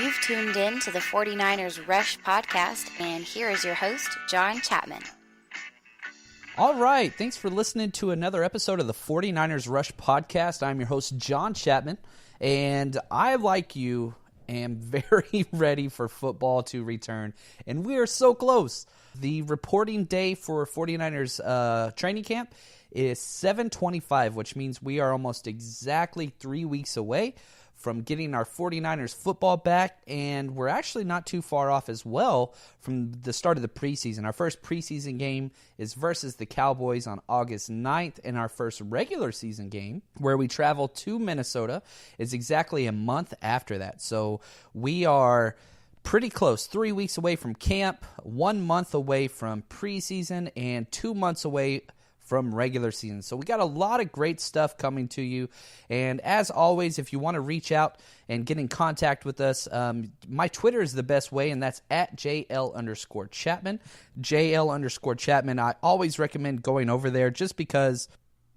You've tuned in to the 49ers Rush podcast, and here is your host, John Chapman. All right, thanks for listening to another episode of the 49ers Rush podcast. I'm your host, John Chapman, and I, like you, am very ready for football to return, and we are so close. The reporting day for 49ers training camp is 7/25, which means we are almost exactly 3 weeks away from getting our 49ers football back, and we're actually not too far off as well from the start of the preseason. Our first preseason game is versus the Cowboys on August 9th, and our first regular season game, where we travel to Minnesota, is exactly a month after that. So we are pretty close, 3 weeks away from camp, 1 month away from preseason, and 2 months away from regular season. So we got a lot of great stuff coming to you. And as always, if you want to reach out and get in contact with us, my Twitter is the best way, and that's at JL_Chapman. JL_Chapman. I always recommend going over there just because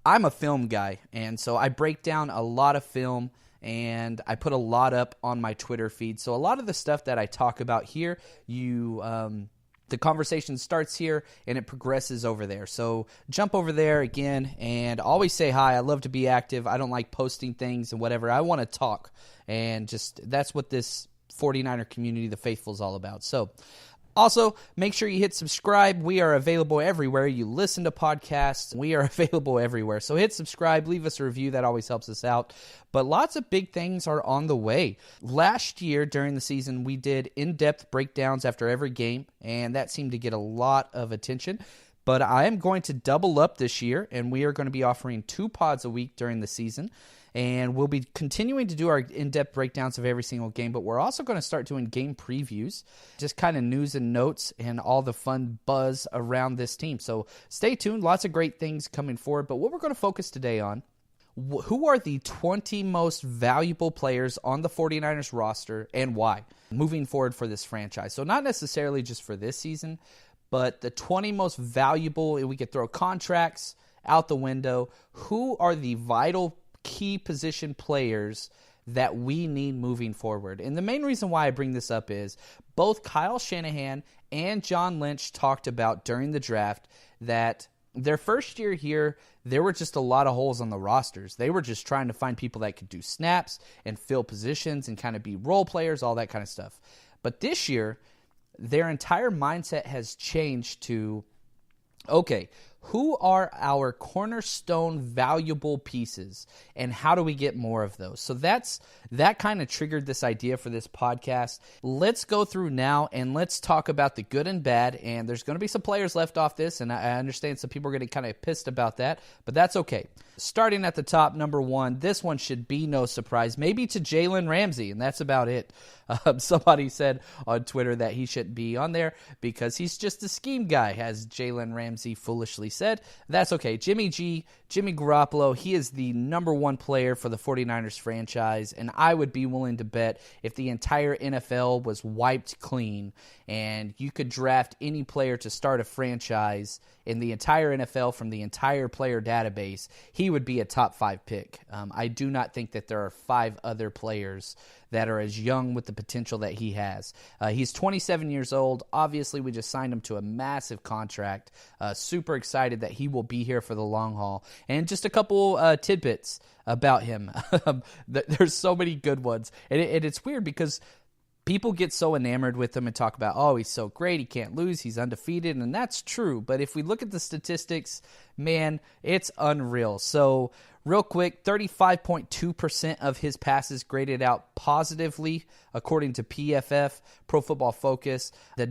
I'm a film guy. And so I break down a lot of film, and I put a lot up on my Twitter feed. So a lot of the stuff that I talk about here, the conversation starts here and it progresses over there. So jump over there again and always say hi. I love to be active. I don't like posting things and whatever. I want to talk. And just that's what this 49er community, the faithful, is all about. So also, make sure you hit subscribe. We are available everywhere you listen to podcasts. We are available everywhere. So hit subscribe, leave us a review. That always helps us out. But lots of big things are on the way. Last year during the season, we did in-depth breakdowns after every game, and that seemed to get a lot of attention. But I am going to double up this year, and we are going to be offering 2 pods a week during the season. And we'll be continuing to do our in-depth breakdowns of every single game, but we're also going to start doing game previews, just kind of news and notes and all the fun buzz around this team. So stay tuned. Lots of great things coming forward. But what we're going to focus today on, who are the 20 most valuable players on the 49ers roster and why moving forward for this franchise? So not necessarily just for this season, but the 20 most valuable, we could throw contracts out the window. Who are the vital key position players that we need moving forward? And the main reason why I bring this up is both Kyle Shanahan and John Lynch talked about during the draft that their first year here, there were just a lot of holes on the rosters. They were just trying to find people that could do snaps and fill positions and kind of be role players, all that kind of stuff. But this year, their entire mindset has changed to, okay, who are our cornerstone valuable pieces, and how do we get more of those? So that kind of triggered this idea for this podcast. Let's go through now, and let's talk about the good and bad, and there's going to be some players left off this, and I understand some people are going to get kind of pissed about that, but that's okay. Starting at the top, number 1, this one should be no surprise, maybe to Jalen Ramsey, and that's about it. Somebody said on Twitter that he shouldn't be on there because he's just a scheme guy, as Jalen Ramsey foolishly said. That's okay. Jimmy Garoppolo, he is the number 1 player for the 49ers franchise, and I would be willing to bet if the entire NFL was wiped clean and you could draft any player to start a franchise in the entire NFL from the entire player database, he would be a top 5 pick. I do not think that there are 5 other players that are as young with the potential that he has. He's 27 years old. Obviously, we just signed him to a massive contract. Super excited that he will be here for the long haul. And just a couple tidbits about him. There's so many good ones. And it's weird because people get so enamored with him and talk about, oh, he's so great, he can't lose, he's undefeated, and that's true. But if we look at the statistics, man, it's unreal. So real quick, 35.2% of his passes graded out positively, according to PFF, Pro Football Focus. The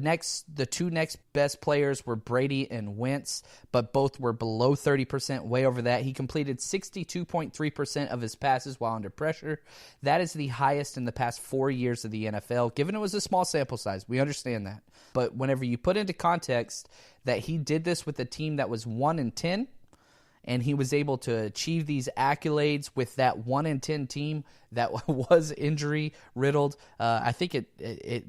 2 next best players were Brady and Wentz, but both were below 30%, way over that. He completed 62.3% of his passes while under pressure. That is the highest in the past 4 years of the NFL, given it was a small sample size. We understand that. But whenever you put into context that he did this with a team that was 1-10, and he was able to achieve these accolades with that 1-10 team that was injury riddled, I think it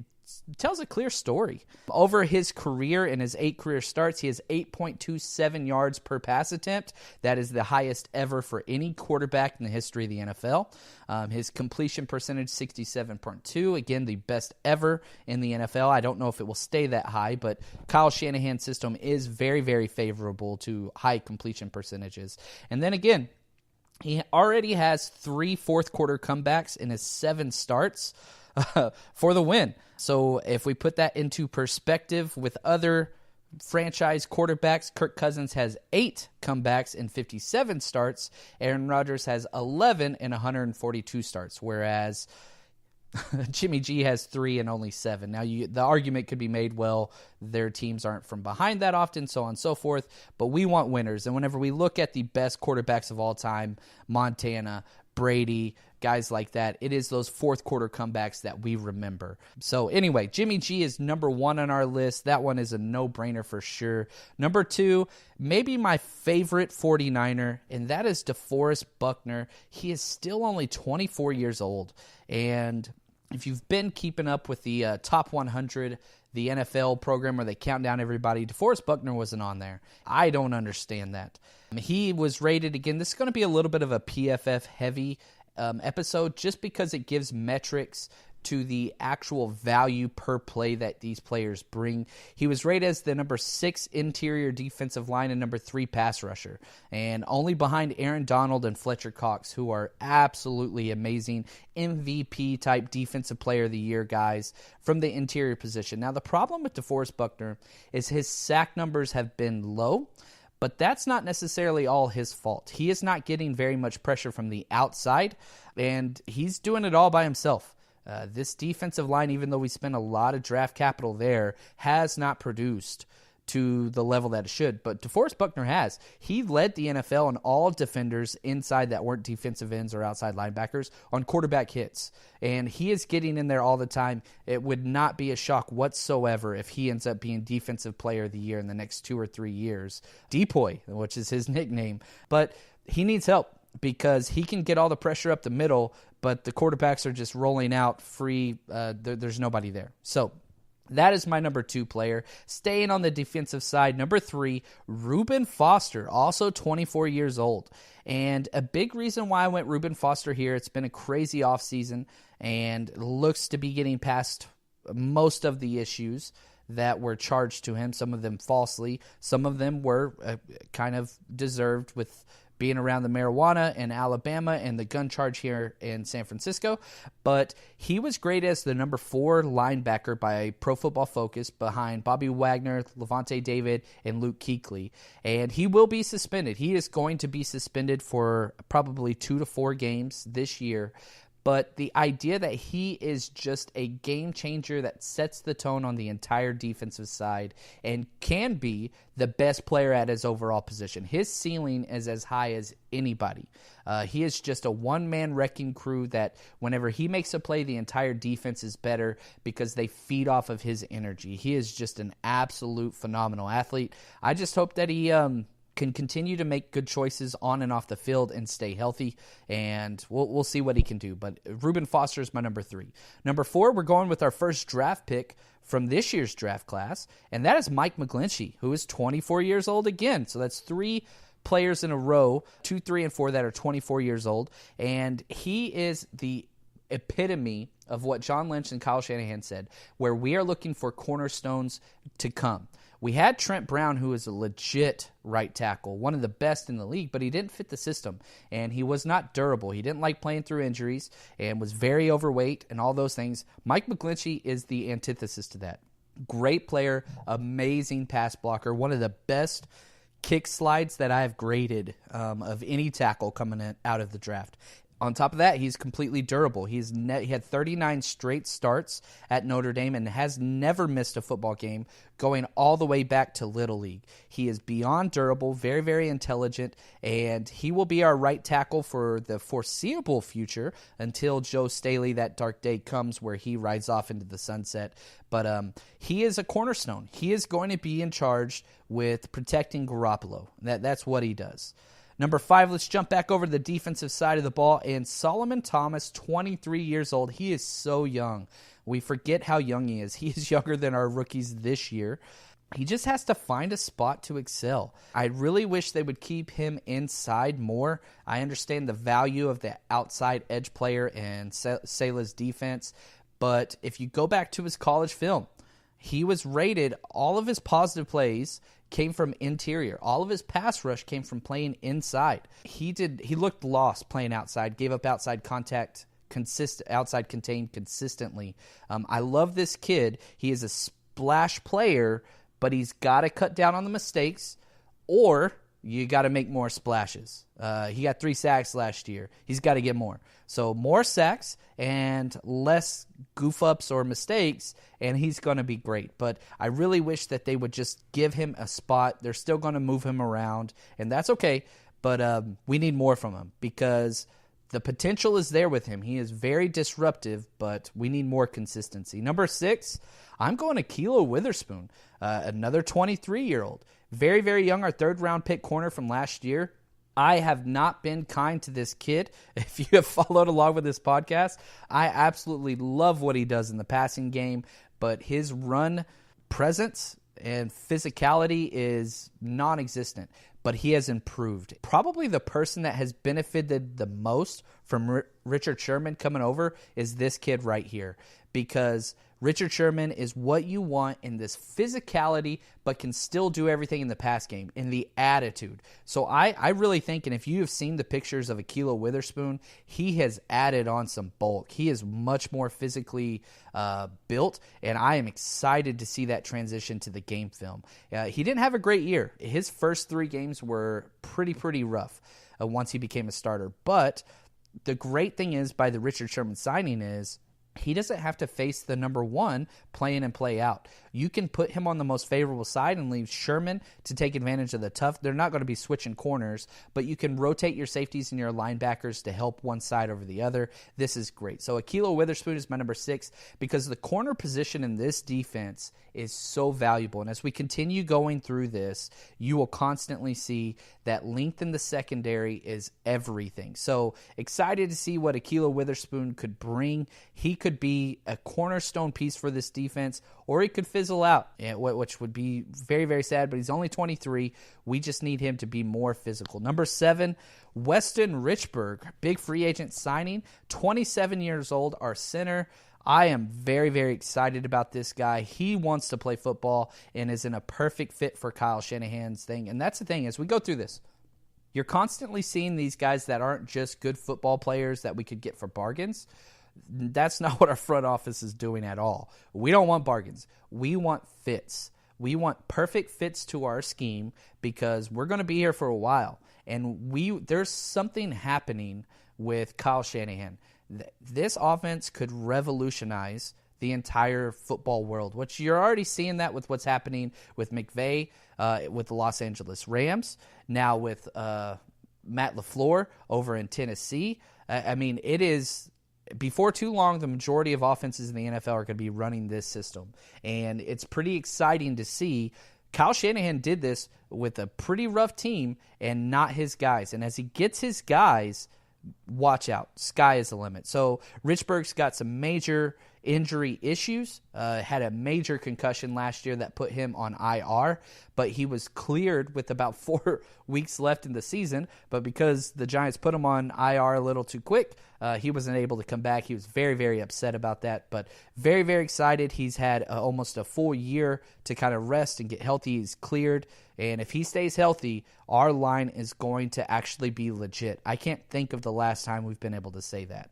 tells a clear story. Over his career, in his 8 career starts, he has 8.27 yards per pass attempt. That is the highest ever for any quarterback in the history of the NFL. His completion percentage, 67.2. Again, the best ever in the NFL. I don't know if it will stay that high, but Kyle Shanahan's system is very, very favorable to high completion percentages. And then again, he already has 3 fourth-quarter comebacks in his 7 starts for the win. So if we put that into perspective with other franchise quarterbacks, Kirk Cousins has 8 comebacks in 57 starts. Aaron Rodgers has 11 in 142 starts, whereas Jimmy G has 3 and only 7. Now, the argument could be made, well, their teams aren't from behind that often, so on and so forth, but we want winners. And whenever we look at the best quarterbacks of all time, Montana, Brady, guys like that, it is those fourth quarter comebacks that we remember. So anyway, Jimmy G is number 1 on our list. That one is a no-brainer for sure. Number 2, maybe my favorite 49er, and that is DeForest Buckner. He is still only 24 years old, and if you've been keeping up with the Top 100, the NFL program where they count down everybody, DeForest Buckner wasn't on there. I don't understand that. He was rated, again, this is going to be a little bit of a PFF-heavy episode just because it gives metrics to the actual value per play that these players bring. He was rated as the number 6 interior defensive line and number 3 pass rusher, and only behind Aaron Donald and Fletcher Cox, who are absolutely amazing MVP-type defensive player of the year guys from the interior position. Now, the problem with DeForest Buckner is his sack numbers have been low, but that's not necessarily all his fault. He is not getting very much pressure from the outside, and he's doing it all by himself. This defensive line, even though we spent a lot of draft capital there, has not produced to the level that it should. But DeForest Buckner has. He led the NFL in all defenders inside that weren't defensive ends or outside linebackers on quarterback hits. And he is getting in there all the time. It would not be a shock whatsoever if he ends up being Defensive Player of the Year in the next 2 or 3 years. Depoy, which is his nickname. But he needs help, because he can get all the pressure up the middle, but the quarterbacks are just rolling out free. There's nobody there. So that is my number 2 player. Staying on the defensive side, number 3, Reuben Foster, also 24 years old. And a big reason why I went Reuben Foster here, it's been a crazy offseason and looks to be getting past most of the issues that were charged to him, some of them falsely. Some of them were kind of deserved with being around the marijuana in Alabama and the gun charge here in San Francisco. But he was great as the number 4 linebacker by Pro Football Focus behind Bobby Wagner, Levante David, and Luke Kuechly. And he will be suspended. He is going to be suspended for probably 2 to 4 games this year. But the idea that he is just a game changer that sets the tone on the entire defensive side and can be the best player at his overall position. His ceiling is as high as anybody. He is just a one-man wrecking crew that whenever he makes a play, the entire defense is better because they feed off of his energy. He is just an absolute phenomenal athlete. I just hope that he can continue to make good choices on and off the field and stay healthy, and we'll see what he can do. But Reuben Foster is my number 3. Number 4, we're going with our first draft pick from this year's draft class, and that is Mike McGlinchey, who is 24 years old again. So that's 3 players in a row, 2, 3, and 4 that are 24 years old, and he is the epitome of what John Lynch and Kyle Shanahan said, where we are looking for cornerstones to come. We had Trent Brown, who is a legit right tackle, one of the best in the league, but he didn't fit the system, and he was not durable. He didn't like playing through injuries and was very overweight and all those things. Mike McGlinchey is the antithesis to that. Great player, amazing pass blocker, one of the best kick slides that I have graded of any tackle coming out of the draft. On top of that, he's completely durable. He had 39 straight starts at Notre Dame and has never missed a football game, going all the way back to Little League. He is beyond durable, very, very intelligent, and he will be our right tackle for the foreseeable future until Joe Staley, that dark day comes where he rides off into the sunset. But he is a cornerstone. He is going to be in charge with protecting Garoppolo. That's what he does. Number 5, let's jump back over to the defensive side of the ball, and Solomon Thomas, 23 years old. He is so young. We forget how young he is. He is younger than our rookies this year. He just has to find a spot to excel. I really wish they would keep him inside more. I understand the value of the outside edge player and Saleh's defense, but if you go back to his college film, he was rated, all of his positive plays came from interior. All of his pass rush came from playing inside. He looked lost playing outside, gave up outside contact, outside contained consistently. I love this kid. He is a splash player, but he's got to cut down on the mistakes, or you got to make more splashes. He got 3 sacks last year. He's got to get more. So more sacks and less goof-ups or mistakes, and he's going to be great. But I really wish that they would just give him a spot. They're still going to move him around, and that's okay. But we need more from him because the potential is there with him. He is very disruptive, but we need more consistency. Number 6, I'm going to Ahkello Witherspoon, another 23-year-old. Very, very young, our 3rd-round pick corner from last year. I have not been kind to this kid. If you have followed along with this podcast, I absolutely love what he does in the passing game, but his run presence and physicality is non-existent, but he has improved. Probably the person that has benefited the most from Richard Sherman coming over is this kid right here, because Richard Sherman is what you want in this physicality, but can still do everything in the pass game, in the attitude. So I really think, and if you have seen the pictures of Ahkello Witherspoon, he has added on some bulk. He is much more physically built, and I am excited to see that transition to the game film. He didn't have a great year. His first 3 games were pretty rough once he became a starter. But the great thing is, by the Richard Sherman signing is, he doesn't have to face the number 1 play in and play out. You can put him on the most favorable side and leave Sherman to take advantage of the tough. They're not going to be switching corners, but you can rotate your safeties and your linebackers to help one side over the other. This is great. So Ahkello Witherspoon is my number 6 because the corner position in this defense is so valuable. And as we continue going through this, you will constantly see that length in the secondary is everything. So excited to see what Ahkello Witherspoon could bring. He could be a cornerstone piece for this defense, or he could fizzle out, which would be very, very sad, but he's only 23. We just need him to be more physical. Number 7, Weston Richburg, big free agent signing, 27 years old, our center. I am very, very excited about this guy. He wants to play football and is in a perfect fit for Kyle Shanahan's thing. And that's the thing, as we go through this, you're constantly seeing these guys that aren't just good football players that we could get for bargains. That's not what our front office is doing at all. We don't want bargains. We want fits. We want perfect fits to our scheme because we're going to be here for a while. And there's something happening with Kyle Shanahan. This offense could revolutionize the entire football world, which you're already seeing that with what's happening with McVay, with the Los Angeles Rams, now with Matt LaFleur over in Tennessee. I mean, it is, before too long, the majority of offenses in the NFL are going to be running this system. And it's pretty exciting to see. Kyle Shanahan did this with a pretty rough team and not his guys. And as he gets his guys, watch out. Sky is the limit. So Richburg's got some major injury issues, had a major concussion last year that put him on IR, but he was cleared with about 4 weeks left in the season. But because the Giants put him on IR a little too quick, he wasn't able to come back. He was very, very upset about that, but very, very excited. He's had almost a full year to kind of rest and get healthy. He's cleared, and if he stays healthy, our line is going to actually be legit. I can't think of the last time we've been able to say that.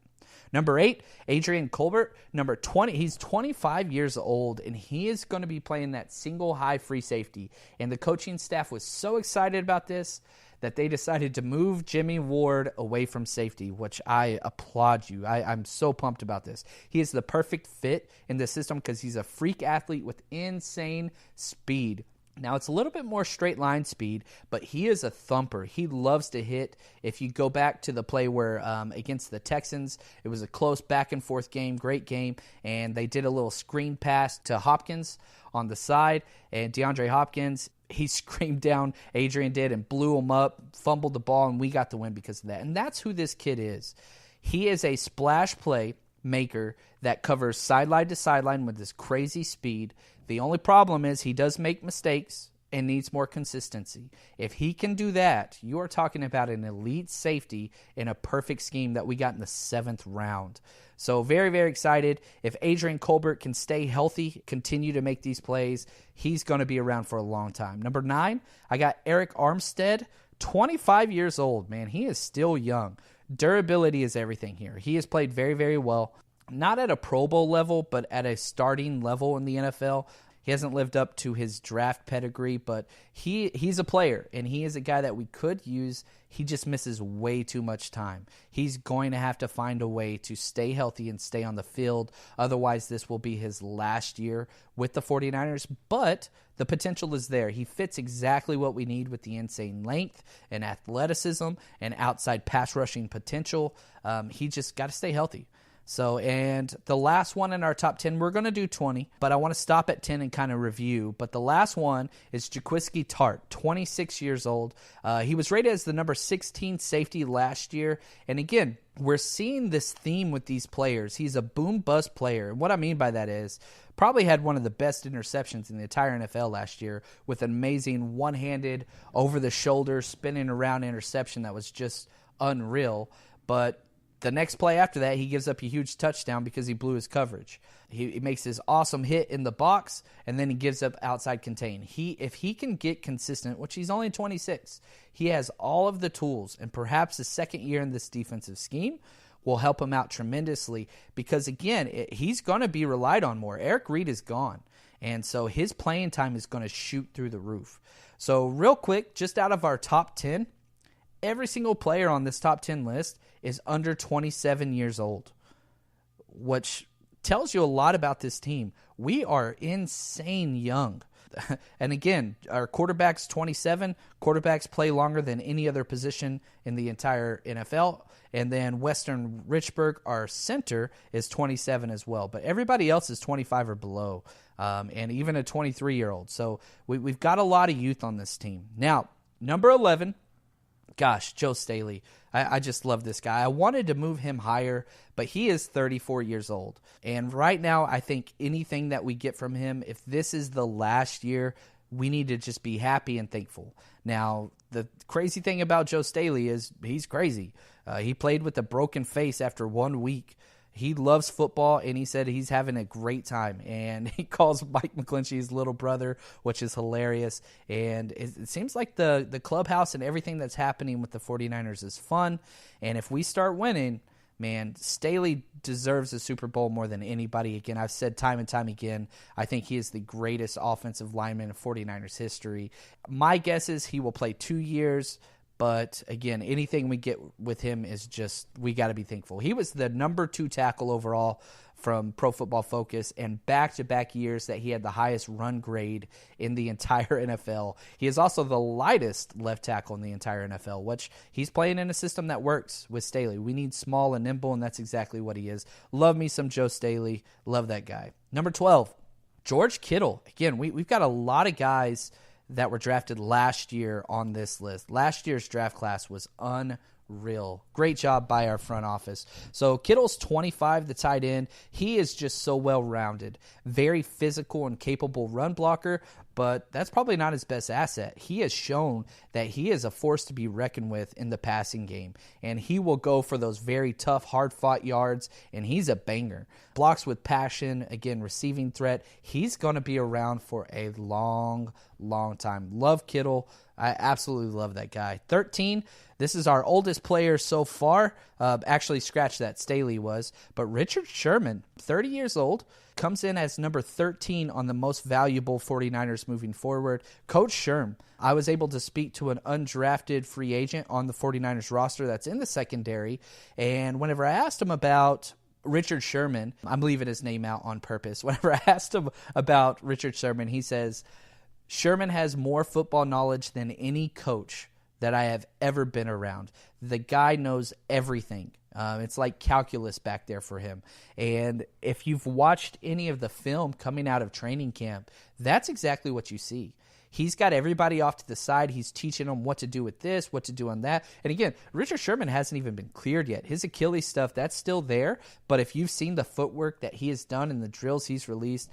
Number 8, Adrian Colbert. Number 20, he's 25 years old, and he is going to be playing that single high free safety. And the coaching staff was so excited about this that they decided to move Jimmy Ward away from safety, which I applaud you. I'm so pumped about this. He is the perfect fit in the system because he's a freak athlete with insane speed. Now, it's a little bit more straight line speed, but he is a thumper. He loves to hit. If you go back to the play where against the Texans, it was a close back-and-forth game, great game, and they did a little screen pass to Hopkins on the side, and DeAndre Hopkins, he screamed down, Adrian did, and blew him up, fumbled the ball, and we got the win because of that. And that's who this kid is. He is a splash play maker that covers sideline to sideline with this crazy speed. The only problem is he does make mistakes and needs more consistency. If he can do that, you are talking about an elite safety in a perfect scheme that we got in the 7th round. So very, very excited. If Adrian Colbert can stay healthy, continue to make these plays, he's going to be around for a long time. Number 9, I got Arik Armstead, 25 years old. Man, he is still young. Durability is everything here. He has played very, very well. Not at a Pro Bowl level, but at a starting level in the NFL. He hasn't lived up to his draft pedigree, but he's a player, and he is a guy that we could use. He just misses way too much time. He's going to have to find a way to stay healthy and stay on the field. Otherwise, this will be his last year with the 49ers, but the potential is there. He fits exactly what we need with the insane length and athleticism and outside pass rushing potential. He just got to stay healthy. So, and the last one in our top 10, we're going to do 20, but I want to stop at 10 and kind of review. But the last one is Jaquiski Tartt, 26 years old. He was rated as the number 16 safety last year. And again, we're seeing this theme with these players. He's a boom-bust player. And what I mean by that is probably had one of the best interceptions in the entire NFL last year with an amazing one-handed, over-the-shoulder, spinning around interception that was just unreal. But the next play after that, he gives up a huge touchdown because he blew his coverage. He makes this awesome hit in the box, and then he gives up outside contain. If he can get consistent, which he's only 26, he has all of the tools, and perhaps the second year in this defensive scheme will help him out tremendously because, again, he's going to be relied on more. Eric Reid is gone, and so his playing time is going to shoot through the roof. So real quick, just out of our top 10, every single player on this top 10 list is under 27 years old, which tells you a lot about this team. We are insane young. And again, our quarterback's 27. Quarterbacks play longer than any other position in the entire NFL. And then Western Richburg, our center, is 27 as well. But everybody else is 25 or below, and even a 23-year-old. So we've got a lot of youth on this team. Now, number 11, gosh, Joe Staley. I just love this guy. I wanted to move him higher, but he is 34 years old. And right now, I think anything that we get from him, if this is the last year, we need to just be happy and thankful. Now, the crazy thing about Joe Staley is he's crazy. He played with a broken face after 1 week. He loves football, and he said he's having a great time. And he calls Mike McGlinchey his little brother, which is hilarious. And it seems like the clubhouse and everything that's happening with the 49ers is fun. And if we start winning, man, Staley deserves a Super Bowl more than anybody. Again, I've said time and time again, I think he is the greatest offensive lineman in 49ers history. My guess is he will play 2 years. But, again, anything we get with him is just, we got to be thankful. He was the number 2 tackle overall from Pro Football Focus, and back-to-back years that he had the highest run grade in the entire NFL. He is also the lightest left tackle in the entire NFL, which he's playing in a system that works with Staley. We need small and nimble, and that's exactly what he is. Love me some Joe Staley. Love that guy. Number 12, George Kittle. Again, we've got a lot of guys that were drafted last year on this list. Last year's draft class was unreal. Great job by our front office. So Kittle's 25, the tight end. He is just so well-rounded. Very physical and capable run blocker, but that's probably not his best asset. He has shown that he is a force to be reckoned with in the passing game, and he will go for those very tough, hard-fought yards, and he's a banger. Blocks with passion, again, receiving threat. He's going to be around for a long time. Love Kittle. I absolutely love that guy. 13, this is our oldest player so far. Actually, scratch that, Staley was. But Richard Sherman, 30 years old, comes in as number 13 on the most valuable 49ers moving forward. Coach Sherm, I was able to speak to an undrafted free agent on the 49ers roster that's in the secondary. And whenever I asked him about Richard Sherman, I'm leaving his name out on purpose. Whenever I asked him about Richard Sherman, he says, Sherman has more football knowledge than any coach that I have ever been around. The guy knows everything. It's like calculus back there for him. And if you've watched any of the film coming out of training camp, that's exactly what you see. He's got everybody off to the side. He's teaching them what to do with this, what to do on that. And again, Richard Sherman hasn't even been cleared yet. His Achilles stuff, that's still there. But if you've seen the footwork that he has done and the drills he's released,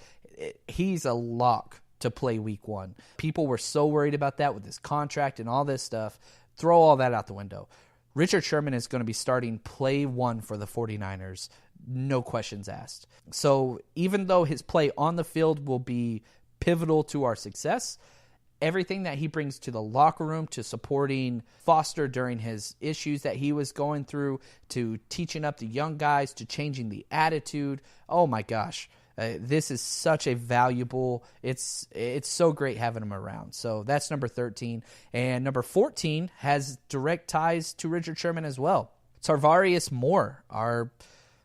he's a lock to play week 1. People were so worried about that with his contract and all this stuff. Throw all that out the window. Richard Sherman is going to be starting play 1 for the 49ers. No questions asked. So even though his play on the field will be pivotal to our success, everything that he brings to the locker room, to supporting Foster during his issues that he was going through, to teaching up the young guys, to changing the attitude, oh my gosh. This is such a valuable, it's so great having him around. So that's number 13. And number 14 has direct ties to Richard Sherman as well. Tarvarius Moore, our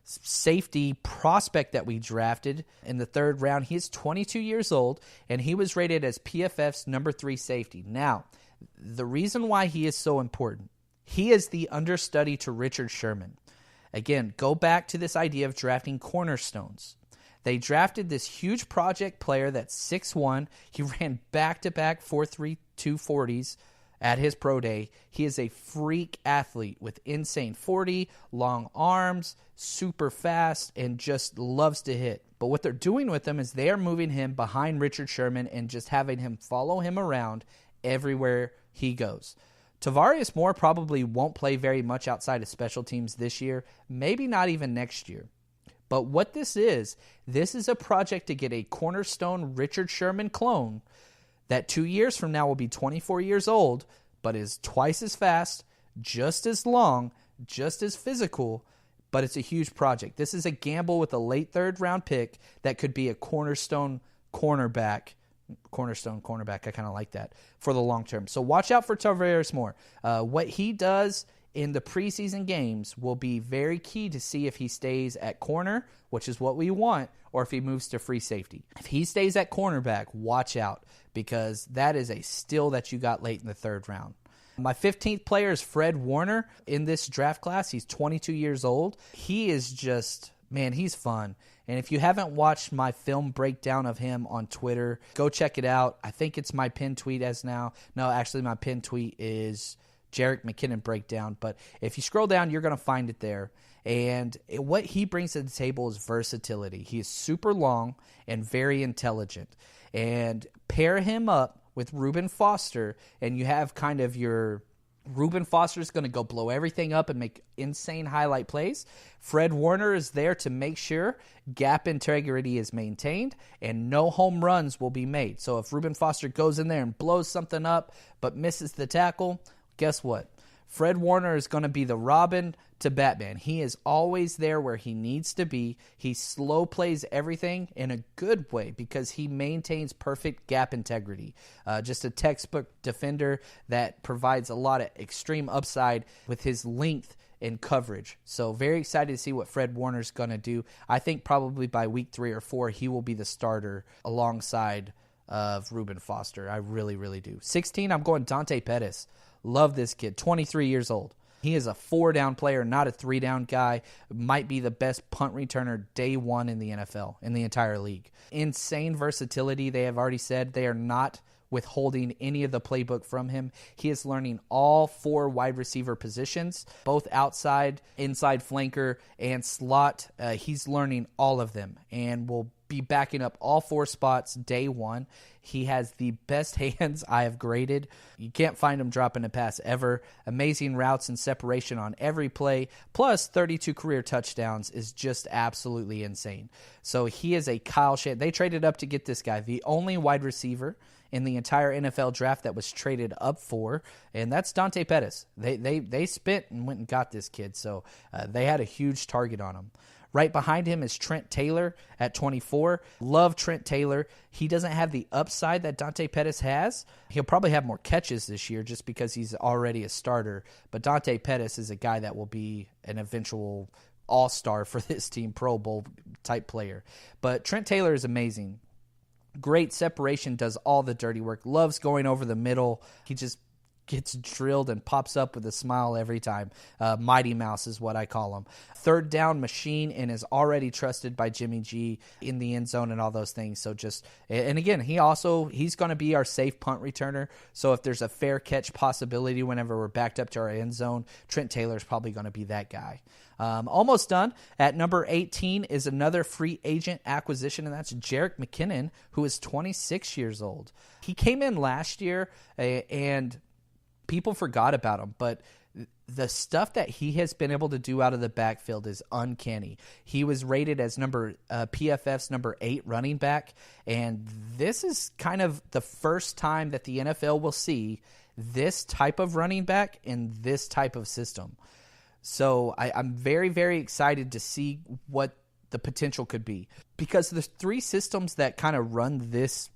safety prospect that we drafted in the 3rd round. He is 22 years old, and he was rated as PFF's number 3 safety. Now, the reason why he is so important, he is the understudy to Richard Sherman. Again, go back to this idea of drafting cornerstones. They drafted this huge project player that's 6'1". He ran back-to-back 4.32 40s at his pro day. He is a freak athlete with insane 40, long arms, super fast, and just loves to hit. But what they're doing with him is they are moving him behind Richard Sherman and just having him follow him around everywhere he goes. Tarvarius Moore probably won't play very much outside of special teams this year, maybe not even next year. But what this is a project to get a cornerstone Richard Sherman clone that 2 years from now will be 24 years old, but is twice as fast, just as long, just as physical, but it's a huge project. This is a gamble with a late 3rd round pick that could be a cornerstone cornerback, I kind of like that, for the long term. So watch out for Tarvarius Moore. What he does in the preseason games will be very key to see if he stays at corner, which is what we want, or if he moves to free safety. If he stays at cornerback, watch out, because that is a steal that you got late in the 3rd round. My 15th player is Fred Warner in this draft class. He's 22 years old. He is just, man, he's fun. And if you haven't watched my film breakdown of him on Twitter, go check it out. I think it's my pinned tweet as now. No, actually my pinned tweet is Jerick McKinnon breakdown. But if you scroll down, you're going to find it there. And what he brings to the table is versatility. He is super long and very intelligent. And pair him up with Reuben Foster, and you have kind of your Reuben Foster is going to go blow everything up and make insane highlight plays. Fred Warner is there to make sure gap integrity is maintained and no home runs will be made. So if Reuben Foster goes in there and blows something up but misses the tackle, guess what? Fred Warner is going to be the Robin to Batman. He is always there where he needs to be. He slow plays everything in a good way because he maintains perfect gap integrity. Just a textbook defender that provides a lot of extreme upside with his length and coverage. So very excited to see what Fred Warner's going to do. I think probably by week 3 or 4, he will be the starter alongside of Reuben Foster. I really, really do. 16, I'm going Dante Pettis. Love this kid, 23 years old. He is a 4-down player, not a 3-down guy. Might be the best punt returner day one in the NFL, in the entire league. Insane versatility. They have already said they are not withholding any of the playbook from him. He is learning all 4 wide receiver positions, both outside, inside flanker, and slot. He's learning all of them and will be backing up all 4 spots day one. He has the best hands I have graded. You can't find him dropping a pass ever. Amazing routes and separation on every play, plus 32 career touchdowns is just absolutely insane. So he is a Kyle Shanahan. They traded up to get this guy, the only wide receiver in the entire NFL draft that was traded up for, and that's Dante Pettis. They spent and went and got this kid, so they had a huge target on him. Right behind him is Trent Taylor at 24. Love Trent Taylor. He doesn't have the upside that Dante Pettis has. He'll probably have more catches this year just because he's already a starter. But Dante Pettis is a guy that will be an eventual all-star for this team, Pro Bowl type player. But Trent Taylor is amazing. Great separation, does all the dirty work. Loves going over the middle. He just gets drilled and pops up with a smile every time. Mighty Mouse is what I call him. Third down machine, and is already trusted by Jimmy G in the end zone and all those things. So and again, he's going to be our safe punt returner. So if there's a fair catch possibility whenever we're backed up to our end zone, Trent Taylor's probably going to be that guy. Almost done. At number 18 is another free agent acquisition, and that's Jerick McKinnon, who is 26 years old. He came in last year, and people forgot about him, but the stuff that he has been able to do out of the backfield is uncanny. He was rated as PFF's number 8 running back, and this is kind of the first time that the NFL will see this type of running back in this type of system. So I'm very, very excited to see what the potential could be, because the 3 systems that kind of run this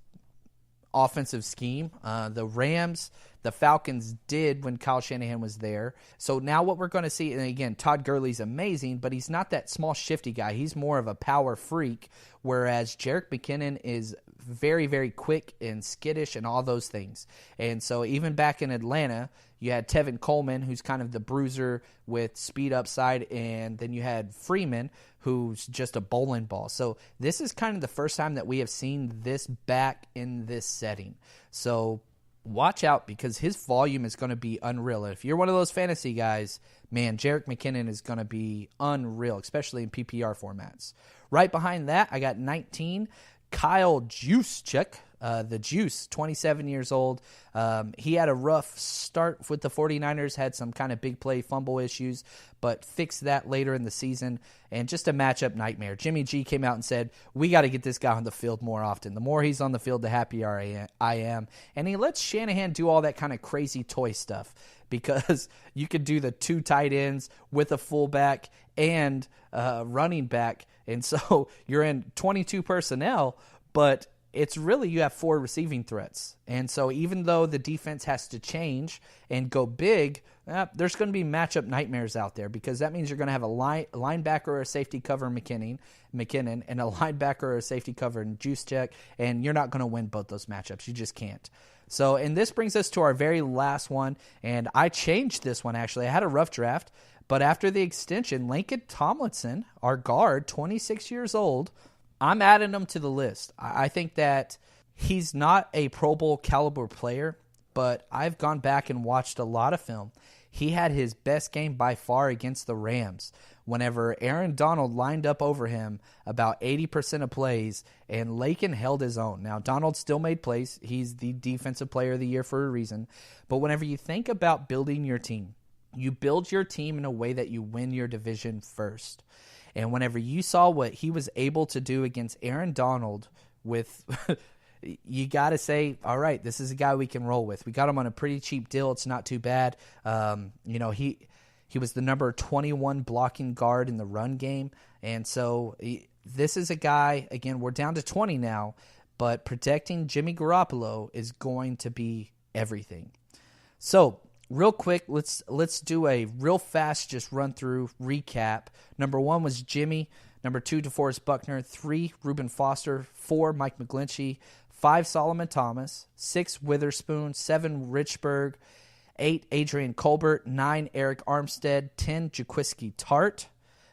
offensive scheme, the Rams, the Falcons did when Kyle Shanahan was there. So now what we're going to see, and again, Todd Gurley's amazing, but he's not that small, shifty guy. He's more of a power freak, whereas Jerick McKinnon is very, very quick and skittish and all those things. And so even back in Atlanta, you had Tevin Coleman, who's kind of the bruiser with speed upside, and then you had Freeman, who's just a bowling ball. So this is kind of the first time that we have seen this back in this setting. So watch out, because his volume is going to be unreal. And if you're one of those fantasy guys, man, Jerick McKinnon is going to be unreal, especially in PPR formats. Right behind that, I got 19, Kyle Juszczyk, the Juice, 27 years old. He had a rough start with the 49ers, had some kind of big play fumble issues, but fixed that later in the season, and just a matchup nightmare. Jimmy G came out and said, we got to get this guy on the field more often. The more he's on the field, the happier I am. And he lets Shanahan do all that kind of crazy toy stuff, because you could do the 2 tight ends with a fullback and running back, and so you're in 22 personnel, but it's really, you have 4 receiving threats. And so even though the defense has to change and go big, there's going to be matchup nightmares out there, because that means you're going to have a linebacker or a safety cover McKinnon, and a linebacker or a safety cover in Juszczyk, and you're not going to win both those matchups. You just can't. So, and this brings us to our very last one, and I changed this one actually. I had a rough draft, but after the extension, Laken Tomlinson, our guard, 26 years old, I'm adding him to the list. I think that he's not a Pro Bowl caliber player, but I've gone back and watched a lot of film. He had his best game by far against the Rams, whenever Aaron Donald lined up over him about 80% of plays, and Laken held his own. Now, Donald still made plays. He's the defensive player of the year for a reason. But whenever you think about building your team, you build your team in a way that you win your division first. And whenever you saw what he was able to do against Aaron Donald with you got to say, all right, this is a guy we can roll with. We got him on a pretty cheap deal. It's not too bad. He was the number 21 blocking guard in the run game. And so this is a guy, again, we're down to 20 now, but protecting Jimmy Garoppolo is going to be everything. So real quick, let's do a real fast just run through recap. Number 1 was Jimmy. Number 2, DeForest Buckner. 3, Reuben Foster. 4, Mike McGlinchey. 5, Solomon Thomas. 6, Witherspoon. 7, Richburg. 8, Adrian Colbert. 9, Eric Armstead. 10, Jaquiski Tart.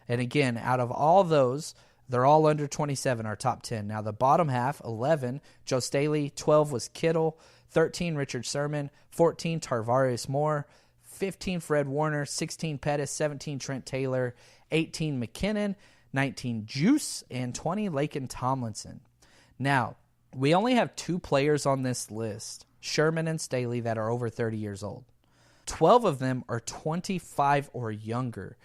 And again, out of all those, they're all under 27, our top 10. Now the bottom half, 11, Joe Staley. 12 was Kittle. 13, Richard Sherman. 14, Tarvarius Moore. 15, Fred Warner. 16, Pettis. 17, Trent Taylor. 18, McKinnon. 19, Juice. And 20, Laken Tomlinson. Now, we only have 2 players on this list, Sherman and Staley, that are over 30 years old. 12 of them are 25 or younger.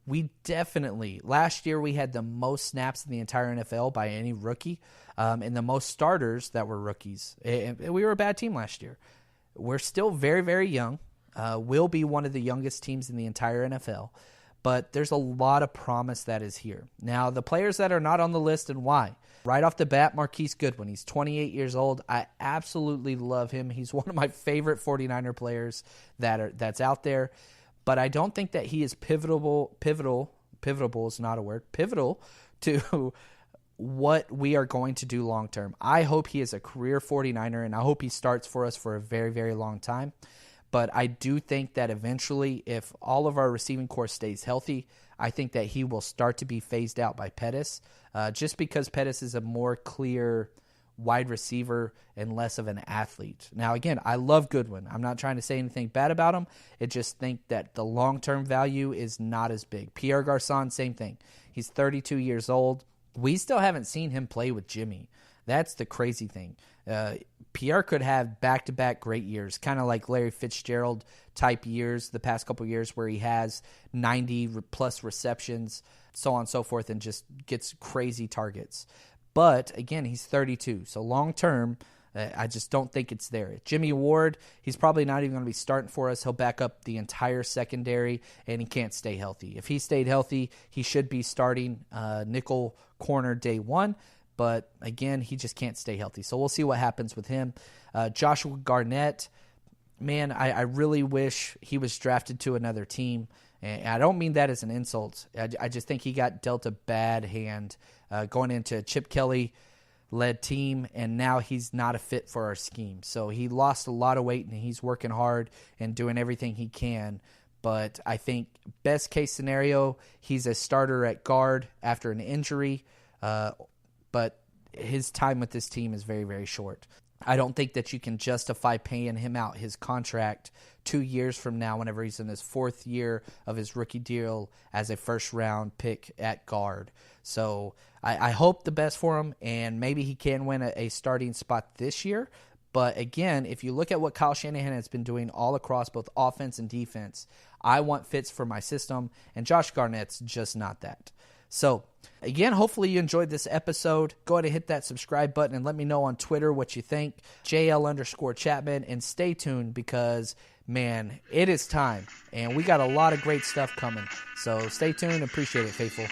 We definitely, last year we had the most snaps in the entire NFL by any rookie, and the most starters that were rookies. And we were a bad team last year. We're still very, very young. We'll be one of the youngest teams in the entire NFL. But there's a lot of promise that is here. Now, the players that are not on the list and why. Right off the bat, Marquise Goodwin. He's 28 years old. I absolutely love him. He's one of my favorite 49er players that's out there. But I don't think that he is pivotal is not a word, pivotal to what we are going to do long term. I hope he is a career 49er, and I hope he starts for us for a very, very long time. But I do think that eventually, if all of our receiving corps stays healthy, I think that he will start to be phased out by Pettis, just because Pettis is a more clear wide receiver and less of an athlete. Now, again, I love Goodwin. I'm not trying to say anything bad about him. I just think that the long-term value is not as big. Pierre Garçon, same thing. He's 32 years old. We still haven't seen him play with Jimmy. That's the crazy thing. Pierre could have back-to-back great years, kind of like Larry Fitzgerald type years the past couple years where he has 90-plus receptions, so on and so forth, and just gets crazy targets. But, again, he's 32, so long-term, I just don't think it's there. Jimmy Ward, he's probably not even going to be starting for us. He'll back up the entire secondary, and he can't stay healthy. If he stayed healthy, he should be starting nickel corner day one. But, again, he just can't stay healthy. So we'll see what happens with him. Joshua Garnett, man, I really wish he was drafted to another team. And I don't mean that as an insult. I just think he got dealt a bad hand going into a Chip Kelly-led team, and now he's not a fit for our scheme. So he lost a lot of weight, and he's working hard and doing everything he can. But I think best case scenario, he's a starter at guard after an injury. But his time with this team is very, very short. I don't think that you can justify paying him out his contract 2 years from now whenever he's in his fourth year of his rookie deal as a first-round pick at guard. So I hope the best for him, and maybe he can win a starting spot this year. But, again, if you look at what Kyle Shanahan has been doing all across both offense and defense, I want fits for my system, and Josh Garnett's just not that. So, again, hopefully you enjoyed this episode. Go ahead and hit that subscribe button and let me know on Twitter what you think. JL_Chapman, and stay tuned because, man, it is time. And we got a lot of great stuff coming. So stay tuned. Appreciate it, faithful.